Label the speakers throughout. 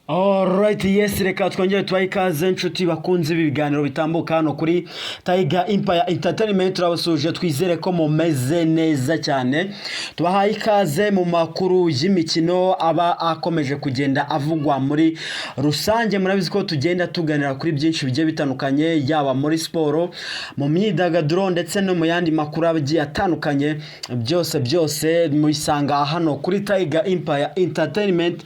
Speaker 1: Alright, yes, reka twongere tubahe ikaze inshuti bakunze ibi biganiro bitambuka hano kuri Tiger Empire Entertainment. Turabasuje, twizere ko mumeze neza cyane. Tubahaye ikaze mu makuru y'imikino aba akomeje kugenda avugwa muri rusange. Murabizi ko tugenda tuganira kuri byinshi bigiye bitandukanye, yaba muri siporo, mu myidagaduro ndetse no mu yandi makuru agiye atandukanye. Byose muyisanga hano kuri Tiger Empire Entertainment.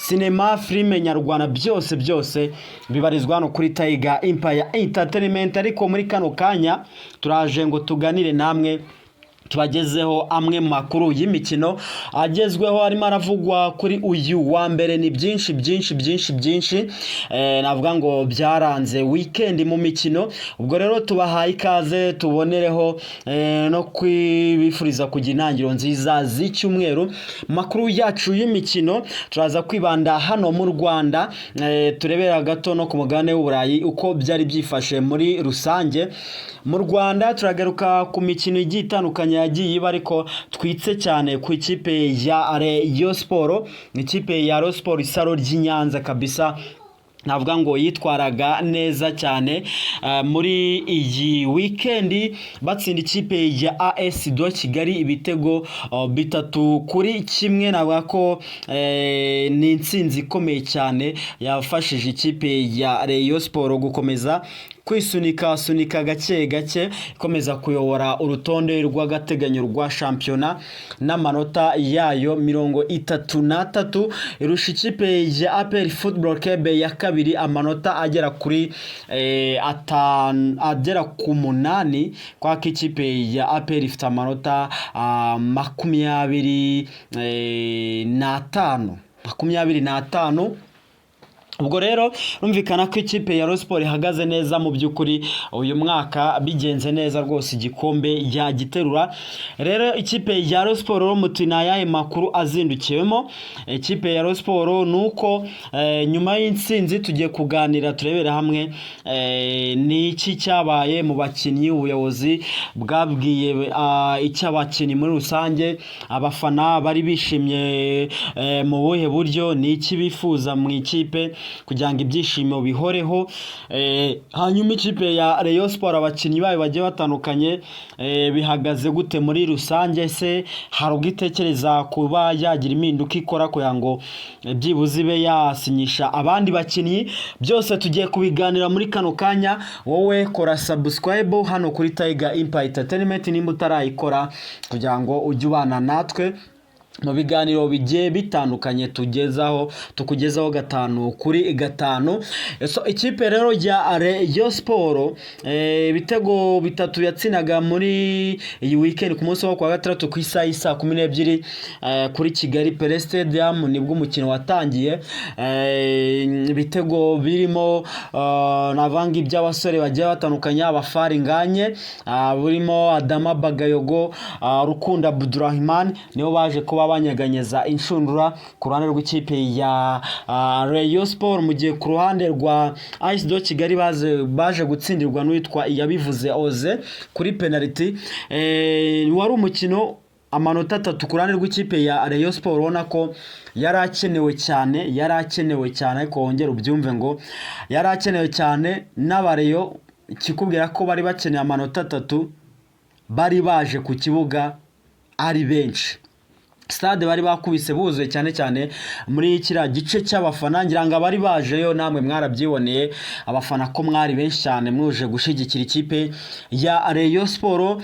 Speaker 1: Cinema, filime nyarwanda byose bibarizwa hano kuri Tiger Empire Entertainment. Ariko muri kano kanya turaje ngo tuganire namwe, tubagezeho amwe mu makuru y'imikino agezweho arimo aravugwa kuri uyu wa mbere. Ni byinshi navuga ngo byaranze weekend mu mikino. Ubwo rero tubahaye ikaze, tubonereho no kwibifuriza kugira intangiriro nziza z'icyumweru. Makuru yacu y'imikino turaza kwibanda hano mu Rwanda, turebera gato no ku mugabane w'Uburayi uko byari byifashe muri rusange. Mu Rwanda turagaruka ku mikino igiye itandukanye yagiye iba, ariko twitse cyane ku ikipe ya Rayon Sport. Ikipe ya Rayon Sport isaro ry'Inyanza kabisa, navuga ngo yitwaraga neza cyane muri iyi weekend, batsinda ikipe ya AS do Kigali ibitego 3-1. navuga ko ni intsinzi ikomeye cyane yafashije ikipe ya Rayon Sport gukomeza kwisunika gake ikomeza kuyobora urutonde rw'agateganyo rwa shampiyona n'amanota yayo 33. irusha ikipe ya APR Football Club ya kabiri amanota agera kuri agera ku 8, kwa ikipe ya APR ifite amanota 25. Ubwo rero rumvikana ko ikipe ya Rayon Sport ihagaze neza mu by'ukuri. Uyu mwaka bigenze neza rwose, igikombe yagiterura. Rero ikipe ya Rayon Sport mutina yaye makuru azindukiwemo. Ikipe ya Rayon Sport nuko nyuma y'intsinzi tugiye kuganira, turebera hamwe ni iki cyabaye mu bakinnyi, ubuyobozi bwabwiye icyabakinnyi muri rusange, abafana bari bishimye mu buhe buryo, ni iki bifuza mu ikipe kugira ngo ibyishimo bihoreho. Hanyuma ikipe ya Rayon Sport abakinnyi bayo bagiye batandukanye, bihagaze gute muri rusange? Se hari ubwitekereza kuba yagira impinduka ikora kugira ngo byibuze ibe yasinyisha abandi bakinnyi? Byose tugiye kubiganira muri kano kanya. Wowe kora subscribe hano kuri Tiger Empire Entertainment nimba utarayikora, kugira ngo ujye ubana natwe mu biganiro bigiye bitandukanye tukugezaho 5 kuri 5. So ikipe rero ya Rayon Sport ibitego 3 yatsinaga muri iyi weekend ku munsi wo kwa gatandatu ku isaha 12 kuri Kigali Pele Stadium nibwo umukino watangiye. Ibitego birimo navanga iby'abasore bagiye batandukanye, abafari nganye burimo Adama Bagayogo, Rukunda Abdurrahman, nibo baje kuba banyeganyeza inshundura ku ruhande rw'ikipe ya Rayon Sport. Mu gihe ku ruhande rwa AS do Kigali baje gutsindirwa n'uwitwa Yabivuze Oze kuri penalty. Wari umukino amanota 3 ku ruhande rw'ikipe ya Rayon Sport, ubona ko yarakenewe cyane, ariko wongera ubyumve ngo yarakenewe cyane n'abareyo. Kikubwira ko bari bakeneye amanota 3, bari baje ku kibuga ari benshi. Stade bari bakubise buzuye cyane muri kiriya gice cy'abafana. Ngira ngo abari bajeyo namwe mwarabyiboneye, abafana ko mwari benshi cyane mwuje gushigikira ikipe ya Rayon Sport.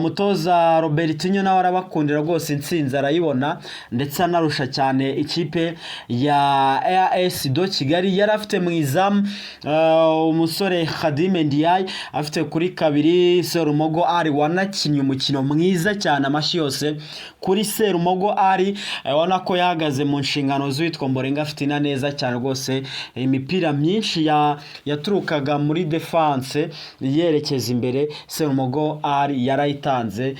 Speaker 1: Mutoza Robertinho nawe arabakundira rwose, intsinzi arayibona ndetse anarusha cyane ikipe ya AS do Kigali. Yari afite mu izamu umusore Khadim Ndiaye, afite kuri 2 Serumogo ari wanakinnye umukino mwiza cyane, amashyi yose kuri Serumogo ari ubona ko yahagaze mu nshingano z'uwitwa Mborenga Fitina neza cyane rwose. Imipira myinshi yaturukaga muri defense yerekeza imbere, Serumogo ari yarayitanze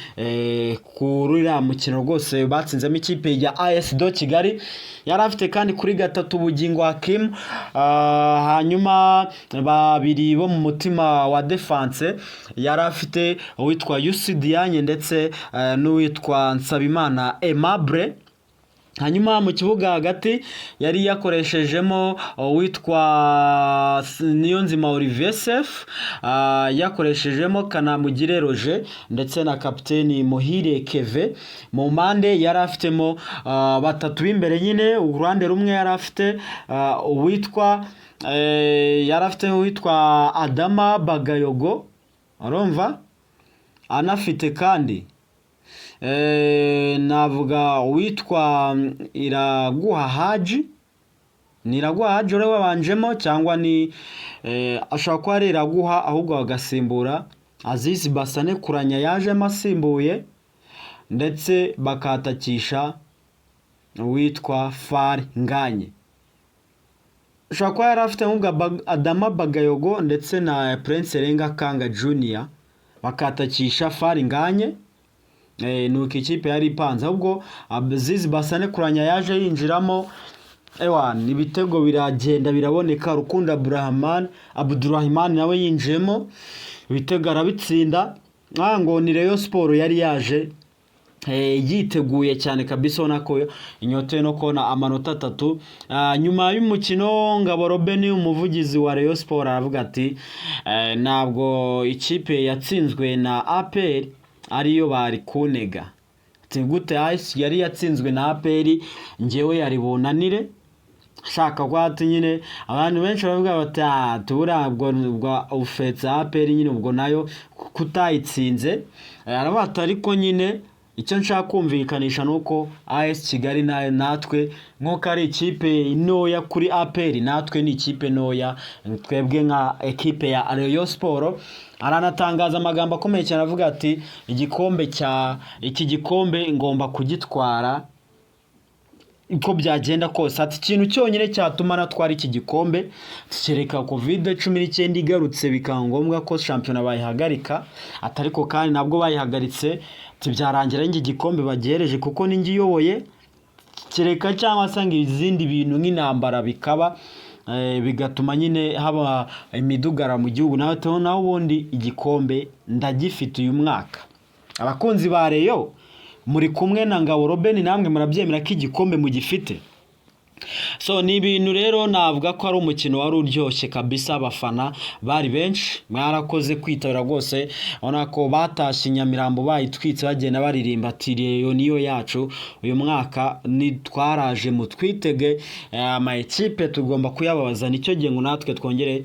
Speaker 1: kuri uriya mukino rwose batsinzemo ikipe ya AS do Kigali. Yari afite kandi kuri 3 Bugingo Hakim, hanyuma babiri bo mu mutima wa defense yari afite uwitwa Yusi Dianye ndetse n'uwitwa Nsabimana Aimable. hanyuma mu kibuga hagati yari yakoreshejemo uwitwa Niyonzima Olivier Sefu, yakoreshejemo Kanamugire Roger ndetse na kapiteni Muhire Keve. Mu mpande yari afitemo batatu b'imbere nyine, uruhande rumwe yari afite uwitwa Adama Bagayogo, urumva, anafite kandi navuga uwitwa Iraguha Haji, ni Iraguha Haji uri wabanjemo cyangwa ni ashobora kuba ari Iraguha ahubwo bagasimbura Azizi Basane Kuranya yajemo asimbuye, ndetse bakatakisha uwitwa Fari Nganye. Ashobora kuba yari afite nk'ubwa Adama Bagayogo ndetse na Prince Renga Kanga Junior, bakatakisha Fari Nganye. Nuko ikipe yari ipanze, ahubwo Azizi Basane Kuranya yaje yinjiramo, ibitego biragenda biraboneka. Rukundo Abdurrahman nawe yinjiyemo, ibitego arabitsinda. Ngo ni Rayon Sport yari yaje yiteguye cyane kabisa, ubona ko inyote no kona amanota 3. Nyuma y'umukino Ngabo Robben, umuvugizi wa Rayon Sport, aravuga ati ntabwo ikipe yatsinzwe na APR ariyo bari kunega. Gute Ice yari yatsinzwe na APR, ngewe yari bunanire shaka kwati nyine. Abantu benshi bavuga bati tubura ubwo ufetse APR nyine, ubwo nayo kutayitsinze. Arabata ariko nyine icyo nshaka kumvikanisha nuko AS Kigali nayo natwe nkuko ari ikipe ntoya kuri APR, natwe ni ikipe ntoya twebwe nka ekipe ya Rayon Sport. Aranatangaza amagambo akomeye cyane avuga ati iki gikombe ngomba kugitwara uko byagenda kose. Ati ikintu cyonyine cyatuma natwara iki gikombe kereka COVID-19 igarutse bikaba ngombwa ko shampiyona bayihagarika. Atariko kandi nabwo bayihagaritse tibyarangira ingi gikombe bagihereje kuko ningi yoboye, kereka cyangwa sanga izindi bintu nk'intambara bikaba bigatuma nyine haba imidugara mu gihugu. Naho ubundi igikombe ndagifite uyu mwaka. Abakunzi ba Rayon muri kumwe na Ngabo Robben, namwe murabyemera ko igikombe mu gifite. So ni ibintu rero navuga ko ari umukino wari uryoshye kabisa. Abafana bari benshi, mwarakoze kwitabira rwose. Ubona ko batashye Nyamirambo bayitwitse bagenda baririmba ati Rayon niyo yacu uyu mwaka, ni twaraje mu twitege ama ekipe tugomba kuyababaza. Nicyo gihe ngo natwe twongere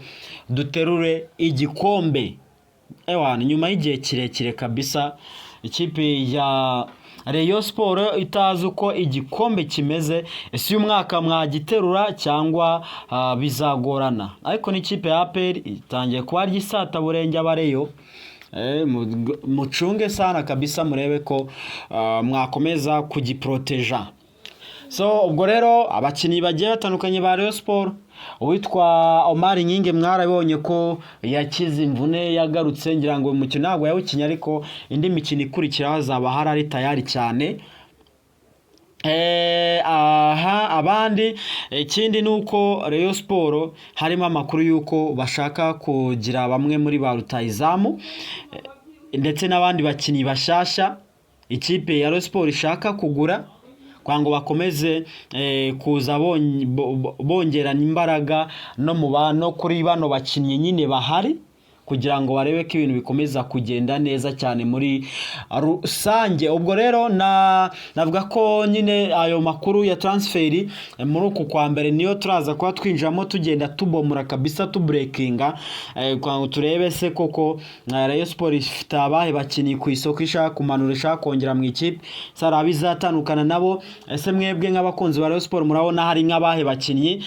Speaker 1: duterure igikombe. Nyuma y'igihe kirekire kabisa ikipe ya Rayon Sport itazi uko igikombe kimeze, ese uyu mwaka mwagiterura cyangwa bizagorana. Ariko n'ikipe ya APR itangiye kuba ryisata burenge abareyo. Mucunge sana kabisa, murebe ko mwakomeza kugiproteja. So ubwo rero abakinnyi bagiye batandukanye ba Rayon Sport, uwitwa Omar Nyinge mwarabonye ko yakize imvune, yagarutse. Ngira ngo umukino ntabwo yawukinnye, ariko indi mikino ikurikira hazaba hari tayari cyane. Abandi ikindi nuko Rayon Sport harimo amakuru yuko bashaka kugira bamwe muri ba rutayizamu ndetse n'abandi bakinnyi bashasha ikipe ya Rayon Sport ishaka kugura, kwa ngo bakomeze kuza bongerana imbaraga no kuri bano bakinnyi nyine bahari, kugira ngo barebe ko ibintu bikomeza kugenda neza cyane muri rusange. Ubwo rero navuga ko nyine ayo makuru ya transferi muri uku kwa mbere niyo turaza kuba twinjiramo tugenda tubomura kabisa, tubreakinga kwa ngo turebe se koko Rayon Sport ifite abahe bakinnyi ku isoko ishaka kumanura, ishaka kongera mu ikipe, sara bizatandukana nabo. Ese mwebwe nk'abakunzi ba Rayon Sport murabona hari nk'abahe bakinnyi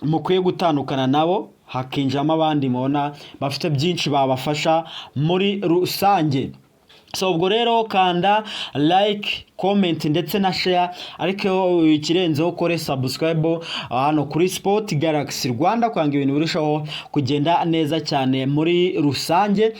Speaker 1: mukwiye gutandukana nabo, hakinjamo abandi mubona bafite byinshi babafasha muri rusange. So ubwo rero kanda like, comment ndetse na share, ariko ikirenzeho kore subscribe hano kuri Sport Galaxy Rwanda kwanga ibintu birushaho kugenda neza cyane muri rusange.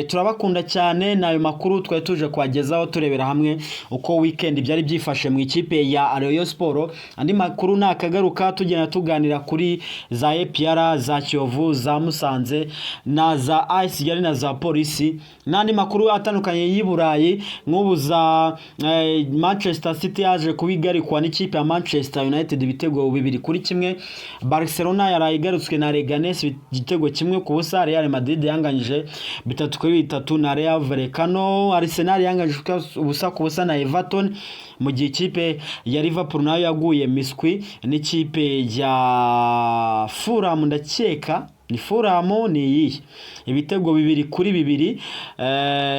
Speaker 1: Turabakunda cyane, nayo makuru twari tuje kwagezaho turebera hamwe uko weekend byari byifashe mu ikipe ya Rayon Sport. Andi makuru nakagaruka tugenda tuganira kuri za APR, za Kiyovu, za Musanze na za AS Kigali na za Polisi, n'andi makuru atandukanye y'Iburayi nk'ubu za Manchester City yaje kubigarikwa n'ikipe ya Manchester United ibitego 2-1. Barcelona yarayigarutswe na Leganes igitego 1-0. Real Madrid yanganyije 3-3 na Rayo Vallecano. Arsenal yanganyije 1-0 na Everton, mu gihe ikipe ya Liverpool nayo yaguye miswi n'ikipe ya Fulham, ndakeka ni Fulham ni iyi ibitego 2-2.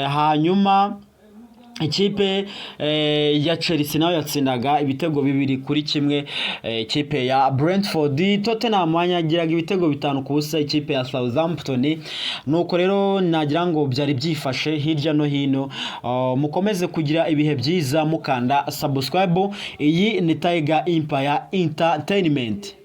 Speaker 1: Hanyuma ikipe ya Chelsea nayo yatsindaga ibitego 2-1 ikipe ya Brentford. Tottenham yagiraga ibitego 5-0 ikipe ya Southampton. Nuko rero nagira ngo byari byifashe hirya no hino. Mukomeze kugira ibihe byiza mukanda subscribe. Iyi ni Tiger Empire Entertainment.